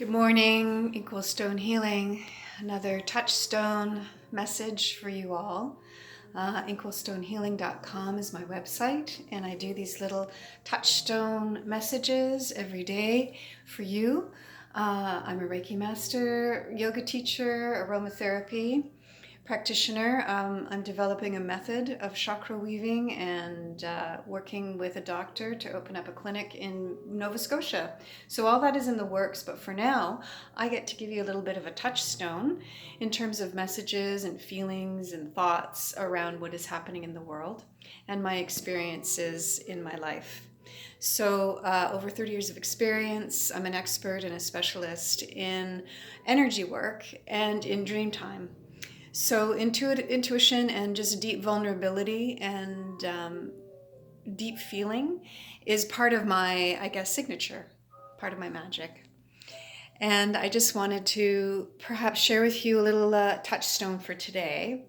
Good morning, Equal Stone Healing. Another touchstone message for you all. EqualStoneHealing.com is my website, and I do these little touchstone messages every day for you. I'm a Reiki master, yoga teacher, aromatherapy practitioner. I'm developing a method of chakra weaving and working with a doctor to open up a clinic in Nova Scotia. So all that is in the works, but for now, I get to give you a little bit of a touchstone in terms of messages and feelings and thoughts around what is happening in the world and my experiences in my life. So over 30 years of experience, I'm an expert and a specialist in energy work and in dream time. So intuition and just deep vulnerability and deep feeling is part of my, signature, part of my magic. And I just wanted to perhaps share with you a little touchstone for today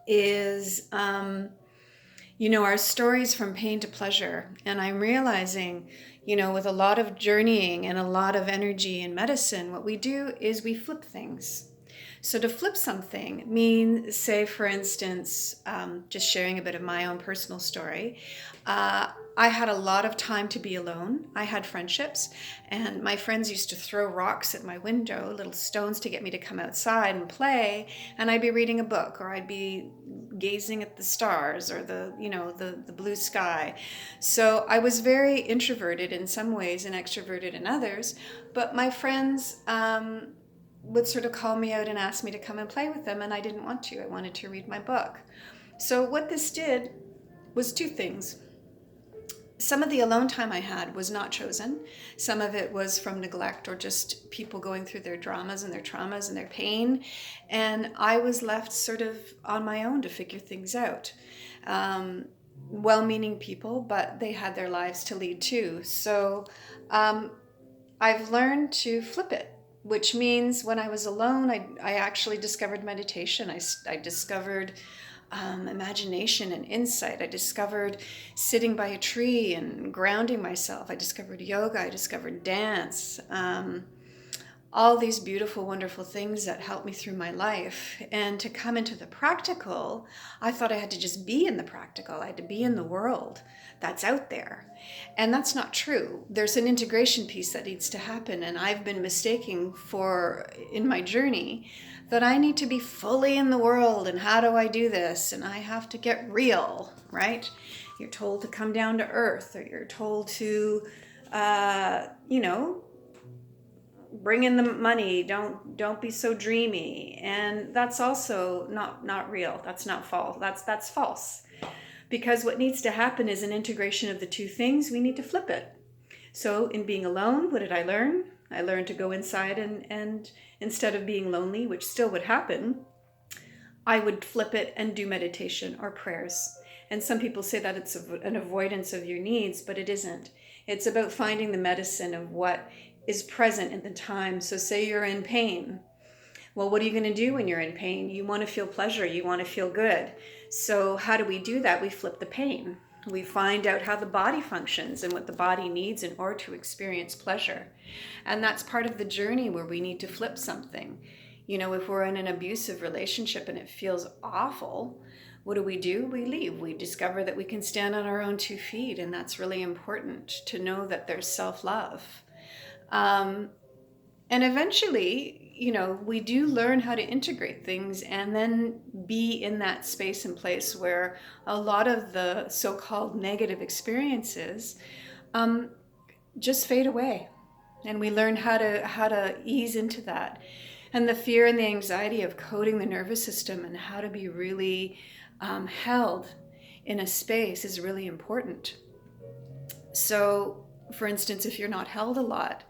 is, our stories from pain to pleasure. And I'm realizing, with a lot of journeying and a lot of energy in medicine, what we do is we flip things. So to flip something means, say, for instance, just sharing a bit of my own personal story. I had a lot of time to be alone. I had friendships, and my friends used to throw rocks at my window, little stones to get me to come outside and play, and I'd be reading a book, or I'd be gazing at the stars or the blue sky. So I was very introverted in some ways and extroverted in others, but my friends would sort of call me out and ask me to come and play with them, and I didn't want to. I wanted to read my book. So what this did was two things. Some of the alone time I had was not chosen. Some of it was from neglect or just people going through their dramas and their traumas and their pain. And I was left sort of on my own to figure things out. Well-meaning people, but they had their lives to lead too. So I've learned to flip it, which means when I was alone, I actually discovered meditation. I discovered imagination and insight. I discovered sitting by a tree and grounding myself. I discovered yoga. I discovered dance. All these beautiful, wonderful things that helped me through my life. And to come into the practical, I thought I had to just be in the practical. I had to be in the world that's out there. And that's not true. There's an integration piece that needs to happen. And I've been mistaking in my journey that I need to be fully in the world. And how do I do this? And I have to get real, right? You're told to come down to earth, or you're told to, bring in the money, don't be so dreamy. And that's also not real. That's not false. That's false. Because what needs to happen is an integration of the two things. We need to flip it. So in being alone, what did I learn? I learned to go inside and instead of being lonely, which still would happen, I would flip it and do meditation or prayers. And some people say that it's an avoidance of your needs, but it isn't. It's about finding the medicine of what is present in the time. So say you're in pain. Well, what are you going to do when you're in pain? You want to feel pleasure. You want to feel good. So how do we do that? We flip the pain. We find out how the body functions and what the body needs in order to experience pleasure. And that's part of the journey where we need to flip something. If we're in an abusive relationship and it feels awful, what do? We leave. We discover that we can stand on our own 2 feet. And that's really important to know that there's self-love. And eventually, we do learn how to integrate things and then be in that space and place where a lot of the so-called negative experiences just fade away. And we learn how to ease into that. And the fear and the anxiety of coding the nervous system and how to be really held in a space is really important. So, for instance, if you're not held a lot,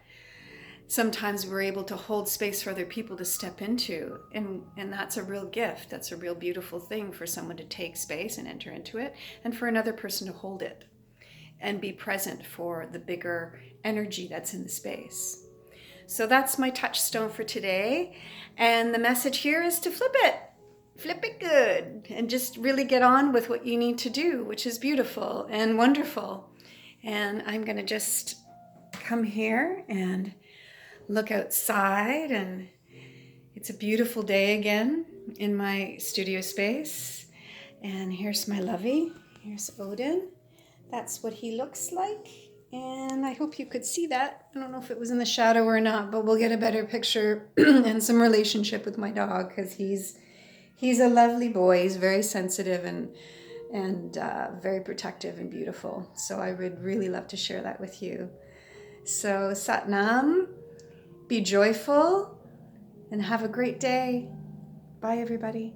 sometimes we're able to hold space for other people to step into. And that's a real gift. That's a real beautiful thing for someone to take space and enter into it, and for another person to hold it and be present for the bigger energy that's in the space. So that's my touchstone for today. And the message here is to flip it. Flip it good. And just really get on with what you need to do, which is beautiful and wonderful. And I'm going to just come here and look outside, and it's a beautiful day again in my studio space. And here's my lovey. Here's Odin. That's what he looks like. And I hope you could see that. I don't know if it was in the shadow or not, but we'll get a better picture and some relationship with my dog, because he's a lovely boy. He's very sensitive and very protective and beautiful. So I would really love to share that with you. So Satnam, be joyful and have a great day. Bye, everybody.